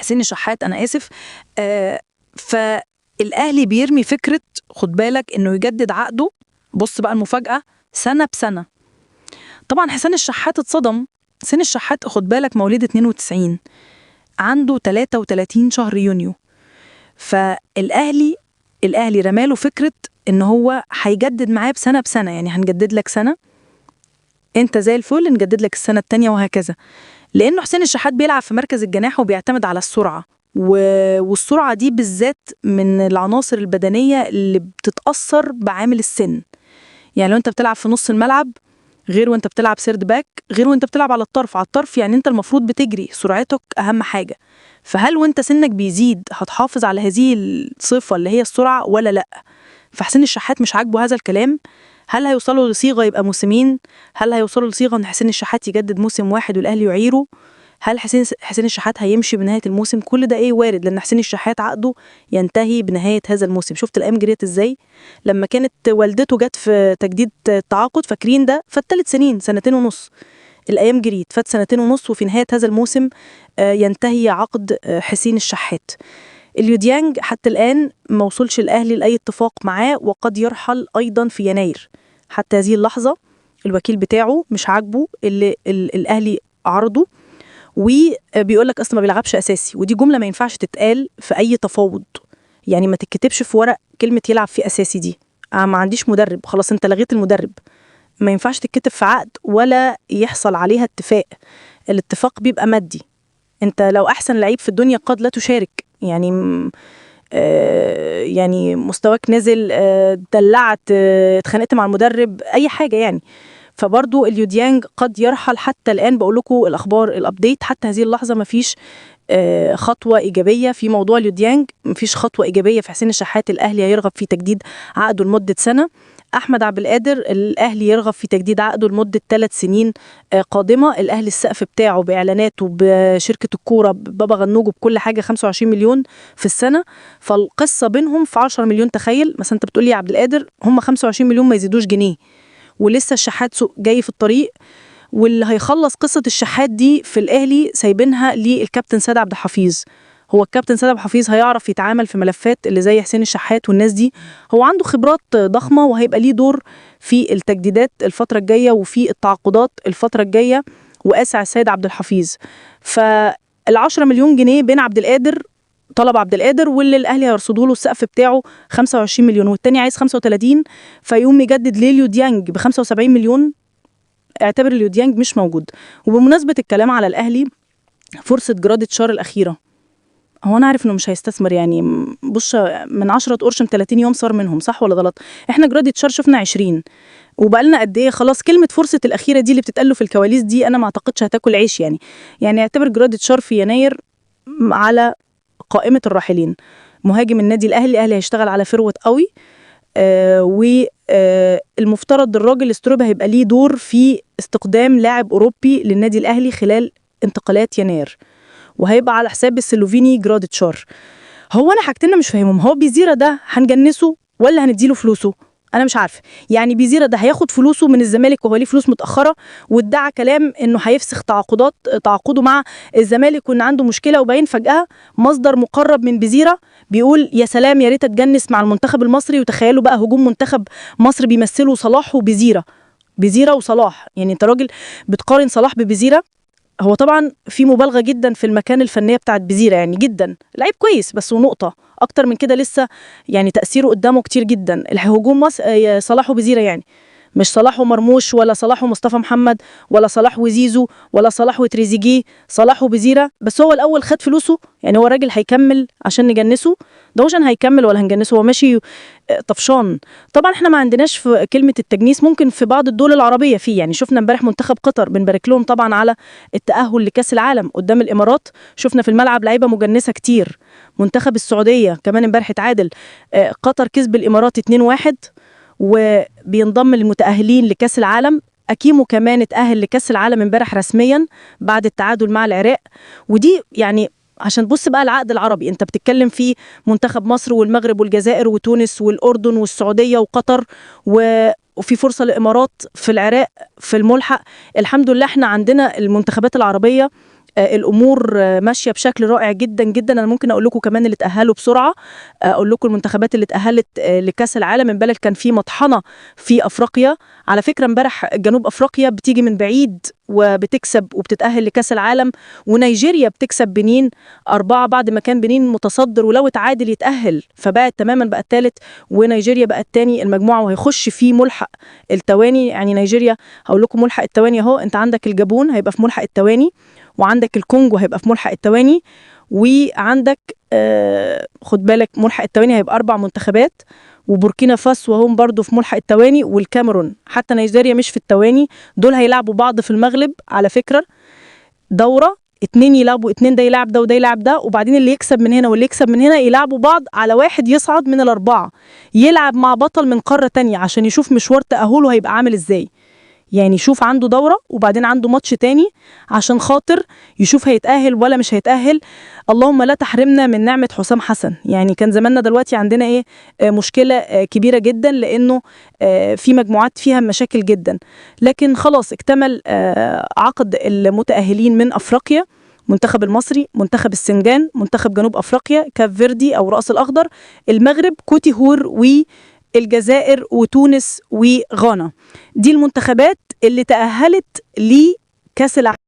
حسين الشحات، انا اسف. فالاهلي بيرمي فكره، خد بالك انه يجدد عقده. بص بقى المفاجاه، سنه بسنه. طبعا حسين الشحات اتصدم. حسين الشحات خد بالك مواليد 92، عنده 33 شهر يونيو. فالاهلي رماله فكره ان هو هيجدد معاه بسنه بسنه، يعني هنجدد لك سنه انت زي الفل، نجدد لك السنه التانية وهكذا. لانه حسين الشحات بيلعب في مركز الجناح وبيعتمد على السرعه، والسرعه دي بالذات من العناصر البدنيه اللي بتتاثر بعامل السن. يعني لو انت بتلعب في نص الملعب غير وانت بتلعب سيرد باك، غير وانت بتلعب على الطرف. على الطرف يعني انت المفروض بتجري، سرعتك اهم حاجه. فهل وانت سنك بيزيد هتحافظ على هذه الصفه اللي هي السرعه ولا لا؟ فحسين الشحات مش عاجبه هذا الكلام. هل هيوصلوا لصيغه يبقى موسمين؟ هل هيوصلوا لصيغه ان حسين الشحات يجدد موسم واحد والاهلي يعيره؟ هل حسين الشحات هيمشي بنهايه الموسم؟ كل ده ايه وارد، لان حسين الشحات عقده ينتهي بنهايه هذا الموسم. شفت الايام جريت ازاي لما كانت والدته جت في تجديد التعاقد؟ فاكرين ده؟ فات 3 سنين، 2.5 سنين. الايام جريت، فات 2.5 سنين، وفي نهايه هذا الموسم ينتهي عقد حسين الشحات. اليو ديانج حتى الآن ما وصلش الأهلي لأي اتفاق معاه، وقد يرحل أيضا في يناير. حتى هذه اللحظة الوكيل بتاعه مش عاجبه اللي الأهلي عرضه، وبيقول لك أصلا ما بيلعبش أساسي. ودي جملة ما ينفعش تتقال في أي تفاوض، يعني ما تتكتبش في ورق كلمة يلعب في أساسي دي. ما عنديش مدرب، خلاص أنت لغيت المدرب. ما ينفعش تتكتب في عقد ولا يحصل عليها اتفاق. الاتفاق بيبقى مادي. أنت لو أحسن لعيب في الدنيا قد لا تشارك، يعني مستواك نزل، دلعت، اتخانقت مع المدرب، اي حاجه يعني. فبرضو اليو ديانج قد يرحل. حتى الان بقول لكم الاخبار الابديت، حتى هذه اللحظه ما فيش خطوه ايجابيه في موضوع اليو ديانج، ما فيش خطوه ايجابيه في حسين الشحات. الاهلي هيرغب في تجديد عقده لمده سنه. احمد عبد القادر الاهلي يرغب في تجديد عقده لمده 3 سنين قادمه. الاهلي السقف بتاعه باعلاناته بشركه الكوره بابا غنوج بكل حاجه 25 مليون في السنه. فالقصه بينهم في 10 مليون. تخيل مثلا انت بتقول لي يا عبد القادر هم 25 مليون ما يزيدوش جنيه، ولسه الشحات جاي في الطريق. واللي هيخلص قصه الشحات دي في الاهلي سايبينها للكابتن سيد عبد الحفيظ. هو الكابتن سيد عبد الحفيظ هيعرف يتعامل في ملفات اللي زي حسين الشحات والناس دي. هو عنده خبرات ضخمه وهيبقى ليه دور في التجديدات الفتره الجايه وفي التعاقدات الفتره الجايه، واسع السيد عبد الحفيظ. فال10 مليون جنيه بين عبد القادر، طلب عبد القادر، واللي الاهلي هيرصدوا له السقف بتاعه 25 مليون والتاني عايز 35، فيقوم يجدد ليليو ديانج ب 75 مليون. اعتبر اليو ديانج مش موجود. وبمناسبه الكلام على الاهلي، فرصه جراديتشار الاخيره. هو انا عارف انه مش هيستثمر، يعني بص من 10 قرش من 30 يوم صار منهم، صح ولا غلط؟ احنا جراديتشار شفنا 20 وبقالنا قد ايه. خلاص كلمه فرصه الاخيره دي اللي بتتقال له في الكواليس دي انا ما اعتقدش هتاكل عيش يعني اعتبر جراديتشار في يناير على قائمه الراحلين. مهاجم النادي الاهلي هيشتغل على فروت قوي. والمفترض الراجل استروبا هيبقى ليه دور في استقدام لاعب اوروبي للنادي الاهلي خلال انتقالات يناير، وهيبقى على حساب السلوفيني جراديتشار. هو انا حاجتين مش فاهمهم، هو بيزيرا ده هنجنسه ولا هنديله فلوسه؟ انا مش عارفه. يعني بيزيرا ده هياخد فلوسه من الزمالك وهو ليه فلوس متاخره، وادعى كلام انه هيفسخ تعاقده مع الزمالك وان عنده مشكله، وباين فجاه مصدر مقرب من بيزيرا بيقول يا سلام يا ريت اتجنس مع المنتخب المصري. وتخيلوا بقى هجوم منتخب مصر بيمثله صلاح وبيزيرا، بيزيرا وصلاح. يعني انت راجل بتقارن صلاح ببيزيرا. هو طبعا في مبالغه جدا في المكان الفنيه بتاعت بيزيرا، يعني جدا لعيب كويس بس ونقطه، اكتر من كده لسه يعني تاثيره قدامه كتير جدا. الهجوم مصر صلاح وبيزيرا، يعني مش صلاح ومرموش ولا صلاح ومصطفى محمد ولا صلاح وزيزو ولا صلاح وتريزيجيه، صلاح وبيزيرا. بس هو الاول خد فلوسه، يعني هو راجل هيكمل عشان نجنسه؟ ده مش هيكمل ولا هنجنسه، هو ماشي طفشان. طبعا احنا ما عندناش في كلمه التجنيس، ممكن في بعض الدول العربيه فيه. يعني شفنا امبارح منتخب قطر، بنبارك لهم طبعا على التاهل لكاس العالم قدام الامارات، شفنا في الملعب لعيبه مجنسه كتير. منتخب السعوديه كمان امبارح اتعادل. قطر كسب الامارات 2-1 وبينضم للمتاهلين لكاس العالم. اكيمو كمان اتاهل لكاس العالم امبارح رسميا بعد التعادل مع العراق. ودي يعني عشان بص بقى العقد العربي انت بتتكلم فيه منتخب مصر والمغرب والجزائر وتونس والأردن والسعودية وقطر، وفي فرصة للإمارات في العراق في الملحق. الحمد لله احنا عندنا المنتخبات العربية الامور ماشيه بشكل رائع جدا جدا. انا ممكن اقول لكم كمان اللي اتاهلوا بسرعه، اقول لكم المنتخبات اللي اتاهلت لكاس العالم. امبارح كان في مطحنه في افريقيا على فكره. امبارح جنوب افريقيا بتيجي من بعيد وبتكسب وبتتاهل لكاس العالم، ونيجيريا بتكسب بنين 4 بعد ما كان بنين متصدر، ولو اتعادل يتاهل، فبقت تماما بقى الثالث ونيجيريا بقى الثاني المجموعه، وهيخش في ملحق التواني. يعني نيجيريا هقول لكم ملحق التواني اهو، انت عندك الجابون هيبقى في ملحق التواني، وعندك الكونجو هيبقى في ملحق التواني، وعندك خد بالك ملحق التواني هيبقى 4 منتخبات، وبوركينا فاسو وهم برضو في ملحق التواني، والكاميرون. حتى نيجيريا مش في التواني، دول هيلعبوا بعض في المغرب على فكرة، دورة 2 يلعبوا 2، ده يلعب ده وده يلعب ده، وبعدين اللي يكسب من هنا واللي يكسب من هنا يلعبوا بعض على واحد يصعد من ال4 يلعب مع بطل من قارة تانية عشان يشوف مشوار تأهله هيبقى عامل ازاي. يعني يشوف عنده دورة وبعدين عنده ماتش تاني عشان خاطر يشوف هيتأهل ولا مش هيتأهل. اللهم لا تحرمنا من نعمة حسام حسن. يعني كان زماننا دلوقتي عندنا ايه مشكلة كبيرة جدا، لأنه في مجموعات فيها مشاكل جدا. لكن خلاص اكتمل عقد المتأهلين من أفريقيا: منتخب المصري، منتخب السنغال، منتخب جنوب أفريقيا، كاب فيردي أو رأس الأخضر، المغرب، كوتيهور، والجزائر وتونس وغانا. دي المنتخبات اللي تأهلت لكأس العالم.